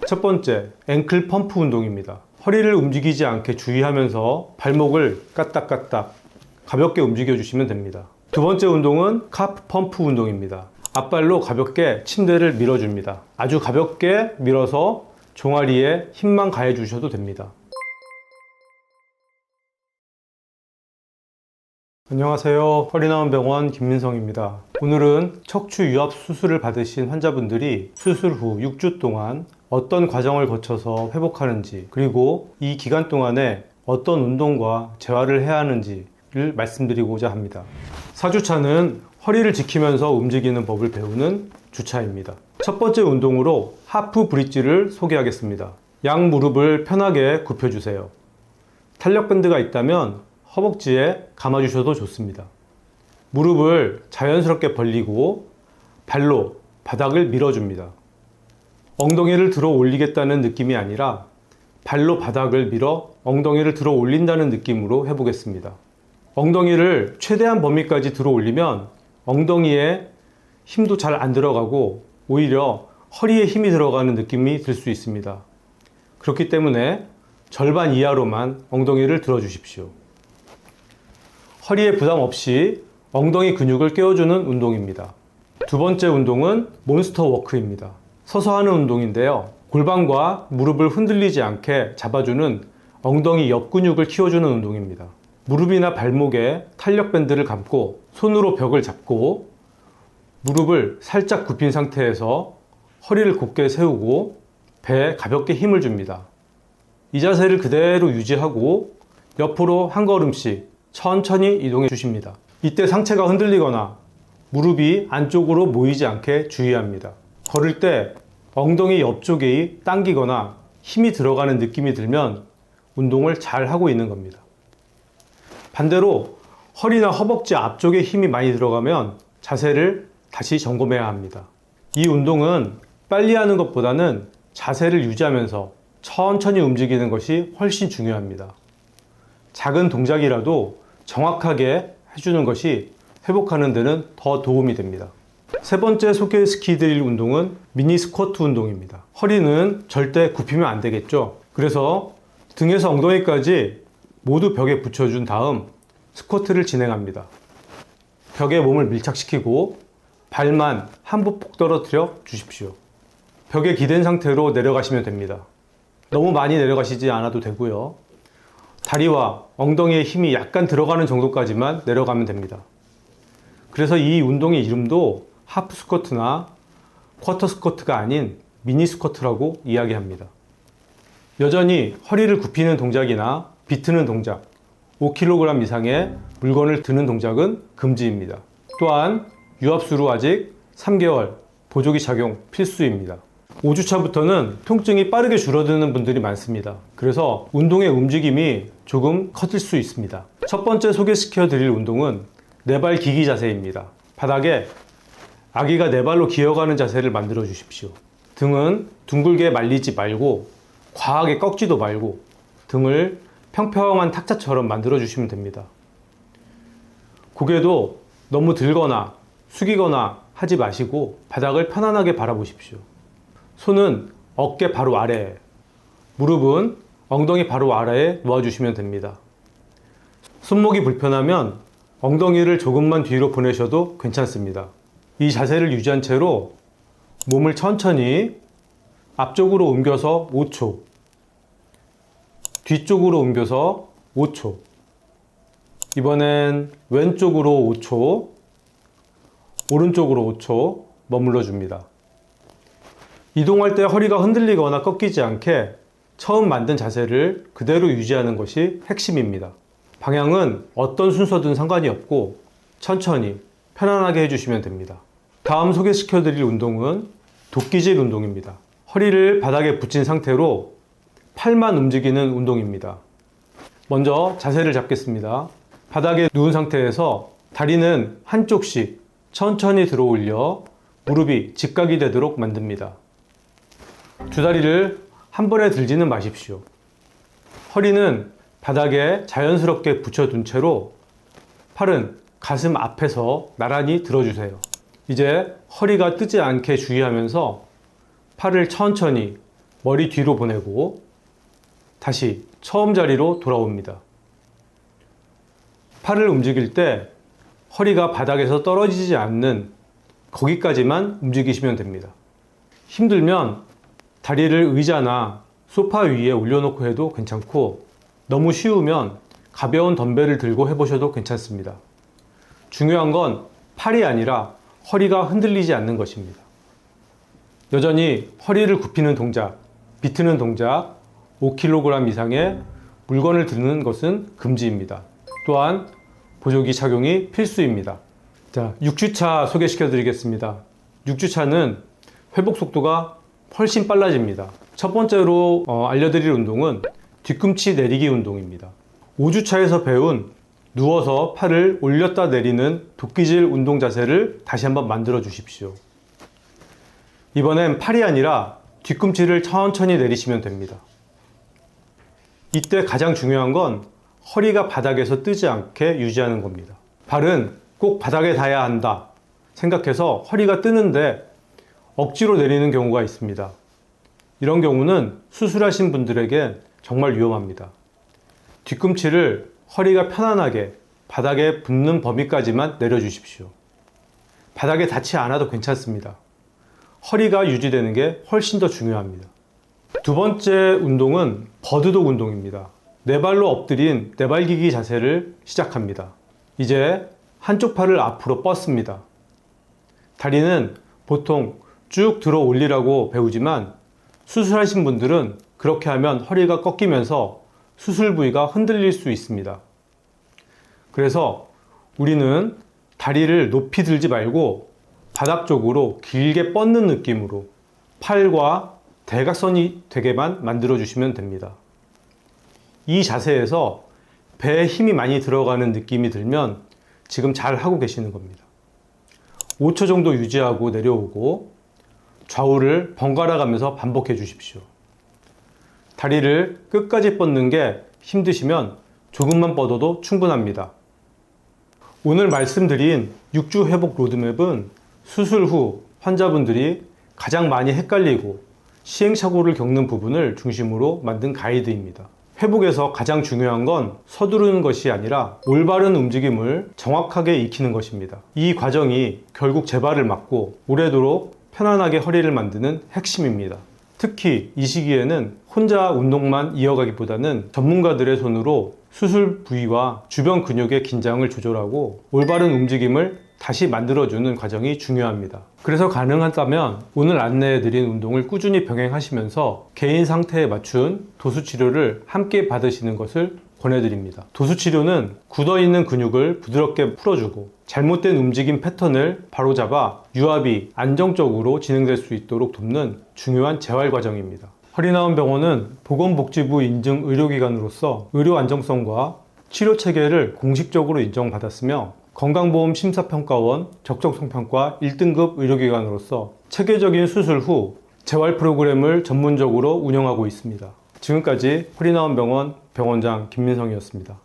첫 번째, 앵클 펌프 운동입니다. 허리를 움직이지 않게 주의하면서 발목을 까딱까딱 가볍게 움직여 주시면 됩니다. 두 번째 운동은 카프 펌프 운동입니다. 앞발로 가볍게 침대를 밀어줍니다. 아주 가볍게 밀어서 종아리에 힘만 가해 주셔도 됩니다. 안녕하세요. 허리나은병원 김민성입니다. 오늘은 척추 유압 수술을 받으신 환자분들이 수술 후 6주 동안 어떤 과정을 거쳐서 회복하는지, 그리고 이 기간 동안에 어떤 운동과 재활을 해야 하는지를 말씀드리고자 합니다. 4주차는 허리를 지키면서 움직이는 법을 배우는 주차입니다. 첫 번째 운동으로 하프 브릿지를 소개하겠습니다. 양 무릎을 편하게 굽혀주세요. 탄력밴드가 있다면 허벅지에 감아주셔도 좋습니다. 무릎을 자연스럽게 벌리고 발로 바닥을 밀어줍니다. 엉덩이를 들어 올리겠다는 느낌이 아니라 발로 바닥을 밀어 엉덩이를 들어 올린다는 느낌으로 해보겠습니다. 엉덩이를 최대한 범위까지 들어 올리면 엉덩이에 힘도 잘 안 들어가고 오히려 허리에 힘이 들어가는 느낌이 들 수 있습니다. 그렇기 때문에 절반 이하로만 엉덩이를 들어 주십시오. 허리에 부담 없이 엉덩이 근육을 깨워주는 운동입니다. 두 번째 운동은 몬스터 워크입니다. 서서 하는 운동인데요. 골반과 무릎을 흔들리지 않게 잡아주는 엉덩이 옆 근육을 키워주는 운동입니다. 무릎이나 발목에 탄력밴드를 감고 손으로 벽을 잡고 무릎을 살짝 굽힌 상태에서 허리를 곧게 세우고 배에 가볍게 힘을 줍니다. 이 자세를 그대로 유지하고 옆으로 한 걸음씩 천천히 이동해 주십니다. 이때 상체가 흔들리거나 무릎이 안쪽으로 모이지 않게 주의합니다. 걸을 때 엉덩이 옆쪽이 당기거나 힘이 들어가는 느낌이 들면 운동을 잘 하고 있는 겁니다. 반대로 허리나 허벅지 앞쪽에 힘이 많이 들어가면 자세를 다시 점검해야 합니다. 이 운동은 빨리 하는 것보다는 자세를 유지하면서 천천히 움직이는 것이 훨씬 중요합니다. 작은 동작이라도 정확하게 해주는 것이 회복하는 데는 더 도움이 됩니다. 세 번째 소개시켜드릴 운동은 미니 스쿼트 운동입니다. 허리는 절대 굽히면 안 되겠죠. 그래서 등에서 엉덩이까지 모두 벽에 붙여준 다음 스쿼트를 진행합니다. 벽에 몸을 밀착시키고 발만 한 부 폭 떨어뜨려 주십시오. 벽에 기댄 상태로 내려가시면 됩니다. 너무 많이 내려가시지 않아도 되고요. 다리와 엉덩이에 힘이 약간 들어가는 정도까지만 내려가면 됩니다. 그래서 이 운동의 이름도 하프 스쿼트나 쿼터 스쿼트가 아닌 미니 스쿼트라고 이야기합니다. 여전히 허리를 굽히는 동작이나 비트는 동작, 5kg 이상의 물건을 드는 동작은 금지입니다. 또한 유압수로 아직 3개월 보조기 착용 필수입니다. 5주차부터는 통증이 빠르게 줄어드는 분들이 많습니다. 그래서 운동의 움직임이 조금 커질 수 있습니다. 첫 번째 소개시켜 드릴 운동은 네발 기기 자세입니다. 바닥에 아기가 네 발로 기어가는 자세를 만들어 주십시오. 등은 둥글게 말리지 말고 과하게 꺾지도 말고 등을 평평한 탁자처럼 만들어 주시면 됩니다. 고개도 너무 들거나 숙이거나 하지 마시고 바닥을 편안하게 바라보십시오. 손은 어깨 바로 아래에, 무릎은 엉덩이 바로 아래에 놓아주시면 됩니다. 손목이 불편하면 엉덩이를 조금만 뒤로 보내셔도 괜찮습니다. 이 자세를 유지한 채로 몸을 천천히 앞쪽으로 옮겨서 5초, 뒤쪽으로 옮겨서 5초, 이번엔 왼쪽으로 5초, 오른쪽으로 5초 머물러 줍니다. 이동할 때 허리가 흔들리거나 꺾이지 않게 처음 만든 자세를 그대로 유지하는 것이 핵심입니다. 방향은 어떤 순서든 상관이 없고 천천히 편안하게 해주시면 됩니다. 다음 소개시켜 드릴 운동은 도끼질 운동입니다. 허리를 바닥에 붙인 상태로 팔만 움직이는 운동입니다. 먼저 자세를 잡겠습니다. 바닥에 누운 상태에서 다리는 한쪽씩 천천히 들어 올려 무릎이 직각이 되도록 만듭니다. 두 다리를 한 번에 들지는 마십시오. 허리는 바닥에 자연스럽게 붙여둔 채로 팔은 가슴 앞에서 나란히 들어주세요. 이제 허리가 뜨지 않게 주의하면서 팔을 천천히 머리 뒤로 보내고 다시 처음 자리로 돌아옵니다. 팔을 움직일 때 허리가 바닥에서 떨어지지 않는 거기까지만 움직이시면 됩니다. 힘들면 다리를 의자나 소파 위에 올려놓고 해도 괜찮고, 너무 쉬우면 가벼운 덤벨을 들고 해보셔도 괜찮습니다. 중요한 건 팔이 아니라 허리가 흔들리지 않는 것입니다. 여전히 허리를 굽히는 동작, 비트는 동작, 5kg 이상의 물건을 드는 것은 금지입니다. 또한 보조기 착용이 필수입니다. 자, 6주차 소개시켜 드리겠습니다. 6주차는 회복 속도가 훨씬 빨라집니다. 첫 번째로 알려드릴 운동은 뒤꿈치 내리기 운동입니다. 5주차에서 배운 누워서 팔을 올렸다 내리는 도끼질 운동 자세를 다시 한번 만들어 주십시오. 이번엔 팔이 아니라 뒤꿈치를 천천히 내리시면 됩니다. 이때 가장 중요한 건 허리가 바닥에서 뜨지 않게 유지하는 겁니다. 발은 꼭 바닥에 닿아야 한다 생각해서 허리가 뜨는데 억지로 내리는 경우가 있습니다. 이런 경우는 수술하신 분들에게 정말 위험합니다. 뒤꿈치를 허리가 편안하게 바닥에 붙는 범위까지만 내려주십시오. 바닥에 닿지 않아도 괜찮습니다. 허리가 유지되는 게 훨씬 더 중요합니다. 두 번째 운동은 버드독 운동입니다. 네 발로 엎드린 네발기기 자세를 시작합니다. 이제 한쪽 팔을 앞으로 뻗습니다. 다리는 보통 쭉 들어 올리라고 배우지만 수술하신 분들은 그렇게 하면 허리가 꺾이면서 수술 부위가 흔들릴 수 있습니다. 그래서 우리는 다리를 높이 들지 말고 바닥 쪽으로 길게 뻗는 느낌으로 팔과 대각선이 되게만 만들어 주시면 됩니다. 이 자세에서 배에 힘이 많이 들어가는 느낌이 들면 지금 잘 하고 계시는 겁니다. 5초 정도 유지하고 내려오고 좌우를 번갈아 가면서 반복해 주십시오. 다리를 끝까지 뻗는 게 힘드시면 조금만 뻗어도 충분합니다. 오늘 말씀드린 6주 회복 로드맵은 수술 후 환자분들이 가장 많이 헷갈리고 시행착오를 겪는 부분을 중심으로 만든 가이드입니다. 회복에서 가장 중요한 건 서두르는 것이 아니라 올바른 움직임을 정확하게 익히는 것입니다. 이 과정이 결국 재발을 막고 오래도록 편안하게 허리를 만드는 핵심입니다. 특히 이 시기에는 혼자 운동만 이어가기보다는 전문가들의 손으로 수술 부위와 주변 근육의 긴장을 조절하고 올바른 움직임을 다시 만들어주는 과정이 중요합니다. 그래서 가능하다면 오늘 안내해드린 운동을 꾸준히 병행하시면서 개인 상태에 맞춘 도수치료를 함께 받으시는 것을 권해드립니다. 도수치료는 굳어있는 근육을 부드럽게 풀어주고 잘못된 움직임 패턴을 바로잡아 유압이 안정적으로 진행될 수 있도록 돕는 중요한 재활 과정입니다. 허리나온병원은 보건복지부 인증 의료기관으로서 의료 안정성과 치료 체계를 공식적으로 인정받았으며 건강보험 심사평가원 적정성 평가 1등급 의료기관으로서 체계적인 수술 후 재활 프로그램을 전문적으로 운영하고 있습니다. 지금까지 허리나온병원 병원장 김민성이었습니다.